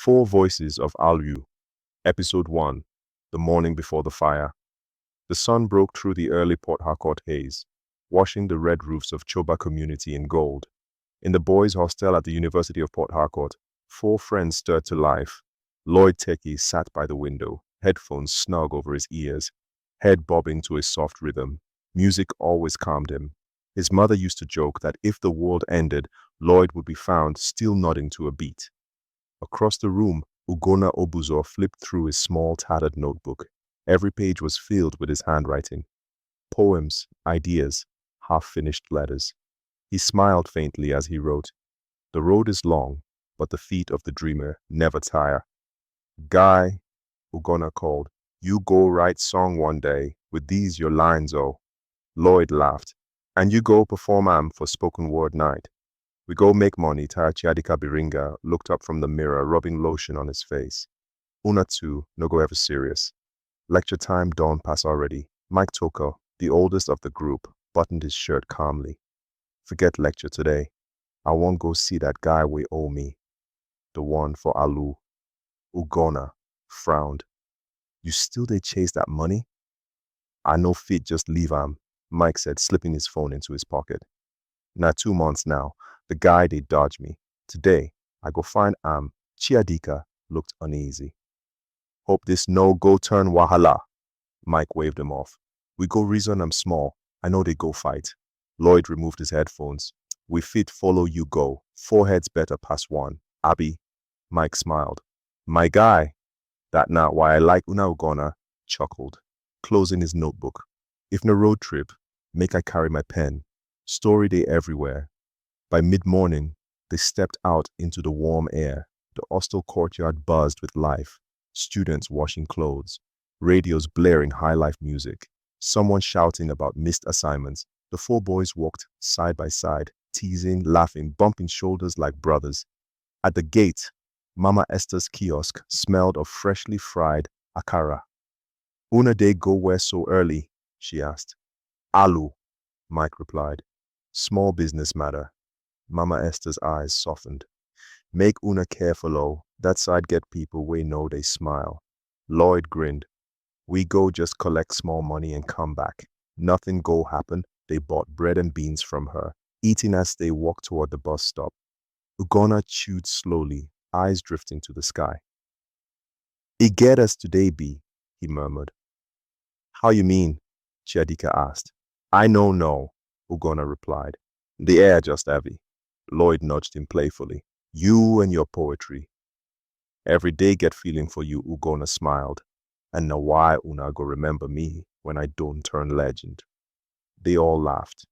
Four Voices of ALUU, Episode 1, The Morning Before the Fire. The sun broke through the early Port Harcourt haze, washing the red roofs of Choba community in gold. In the boys' hostel at the University of Port Harcourt, four friends stirred to life. Lloyd Techie sat by the window, headphones snug over his ears, head bobbing to a soft rhythm. Music always calmed him. His mother used to joke that if the world ended, Lloyd would be found still nodding to a beat. Across the room, Ugonna Obuzo flipped through his small, tattered notebook. Every page was filled with his handwriting. Poems, ideas, half-finished letters. He smiled faintly as he wrote, "The road is long, but the feet of the dreamer never tire." "Guy," Ugonna called, "you go write song one day with these your lines, oh." Lloyd laughed. "And you go perform am for spoken word night." "We go make money," Chiadika Biringa looked up from the mirror, rubbing lotion on his face. "Una too, no go ever serious." Lecture time dawned pass already. Mike Toko, the oldest of the group, buttoned his shirt calmly. "Forget lecture today. I won't go see that guy we owe me. The one for ALUU." Ugonna frowned. "You still they chase that money?" "I no fit just leave am," Mike said, slipping his phone into his pocket. "Na 2 months now. The guy they dodge me. Today, I go find am." Chiadika looked uneasy. "Hope this no go turn wahala." Mike waved him off. "We go reason am small. I know they go fight." Lloyd removed his headphones. "We fit follow you go. 4 heads better pass one. Abby." Mike smiled. "My guy." "That not why I like una Ugonna," chuckled, closing his notebook. "If na road trip, make I carry my pen. Story day everywhere." By mid-morning, they stepped out into the warm air. The hostel courtyard buzzed with life. Students washing clothes, radios blaring high-life music, someone shouting about missed assignments. The 4 boys walked side by side, teasing, laughing, bumping shoulders like brothers. At the gate, Mama Esther's kiosk smelled of freshly fried akara. "Una day go where so early?" she asked. "ALUU," Mike replied. "Small business matter." Mama Esther's eyes softened. "Make una careful, oh. That side get people we know they smile." Lloyd grinned. "We go just collect small money and come back. Nothing go happen." They bought bread and beans from her, eating as they walked toward the bus stop. Ugonna chewed slowly, eyes drifting to the sky. "It get us today, B," he murmured. "How you mean?" Chiadika asked. "I no," Ugonna replied. "The air just heavy." Lloyd nudged him playfully. "You and your poetry." "Every day get feeling for you," Ugonna smiled. "And now why una go remember me when I don't turn legend?" They all laughed.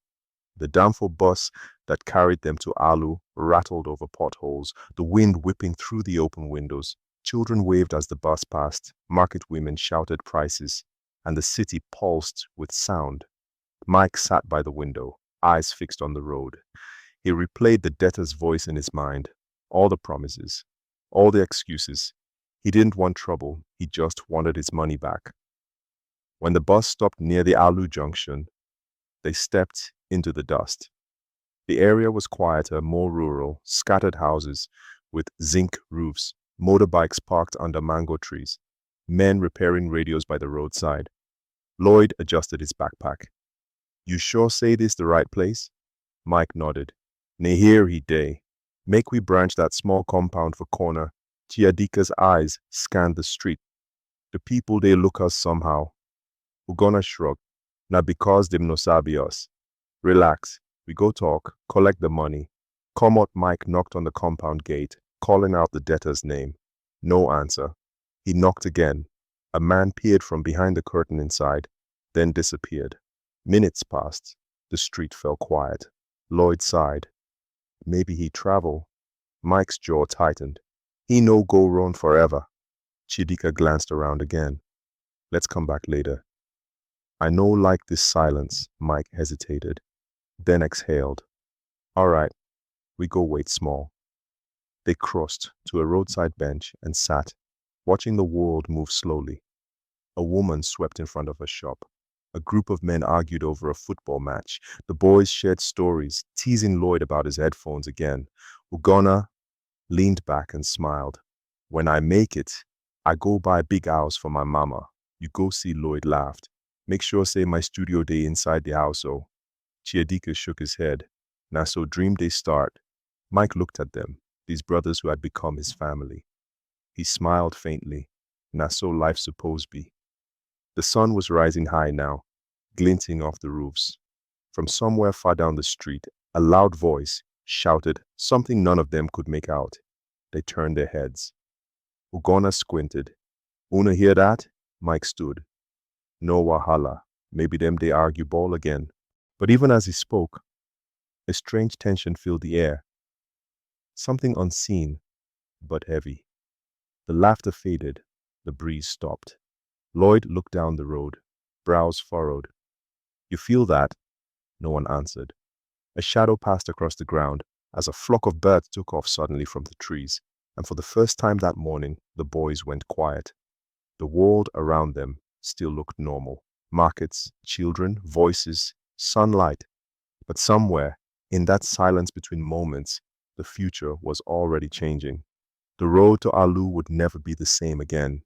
The Danfo bus that carried them to ALUU rattled over potholes, the wind whipping through the open windows. Children waved as the bus passed, market women shouted prices, and the city pulsed with sound. Mike sat by the window, eyes fixed on the road. He replayed the debtor's voice in his mind, all the promises, all the excuses. He didn't want trouble, he just wanted his money back. When the bus stopped near the ALUU junction, they stepped into the dust. The area was quieter, more rural, scattered houses with zinc roofs, motorbikes parked under mango trees, men repairing radios by the roadside. Lloyd adjusted his backpack. "You sure say this the right place?" Mike nodded. "Ne here he day. Make we branch that small compound for corner." Chiadika's eyes scanned the street. "The people they look us somehow." Ugonna shrugged. "Na because them no sabi us." "Relax. We go talk, collect the money." Come out. Mike knocked on the compound gate, calling out the debtor's name. No answer. He knocked again. A man peered from behind the curtain inside, then disappeared. Minutes passed. The street fell quiet. Lloyd sighed. Maybe he'd travel. Mike's jaw tightened. He no go run forever. Chidika glanced around again. "Let's come back later." "I know like this silence," Mike hesitated, then exhaled. "All right, we go wait small." They crossed to a roadside bench and sat, watching the world move slowly. A woman swept in front of a shop. A group of men argued over a football match. The boys shared stories, teasing Lloyd about his headphones again. Ugonna leaned back and smiled. When I make it, I go buy big house for my mama. You go see, Lloyd laughed. Make sure say my studio day inside the house, oh. Chiadika shook his head. Now so dream day start. Mike looked at them, these brothers who had become his family. He smiled faintly. Now so life supposed be. The sun was rising high now, glinting off the roofs. From somewhere far down the street, a loud voice shouted something none of them could make out. They turned their heads. Ugonna squinted. Una hear that? Mike stood. No wahala. Maybe them they argue ball again. But even as he spoke, a strange tension filled the air. Something unseen, but heavy. The laughter faded. The breeze stopped. Lloyd looked down the road, brows furrowed. You feel that? No one answered. A shadow passed across the ground as a flock of birds took off suddenly from the trees, and for the first time that morning, the boys went quiet. The world around them still looked normal. Markets, children, voices, sunlight. But somewhere, in that silence between moments, the future was already changing. The road to ALUU would never be the same again.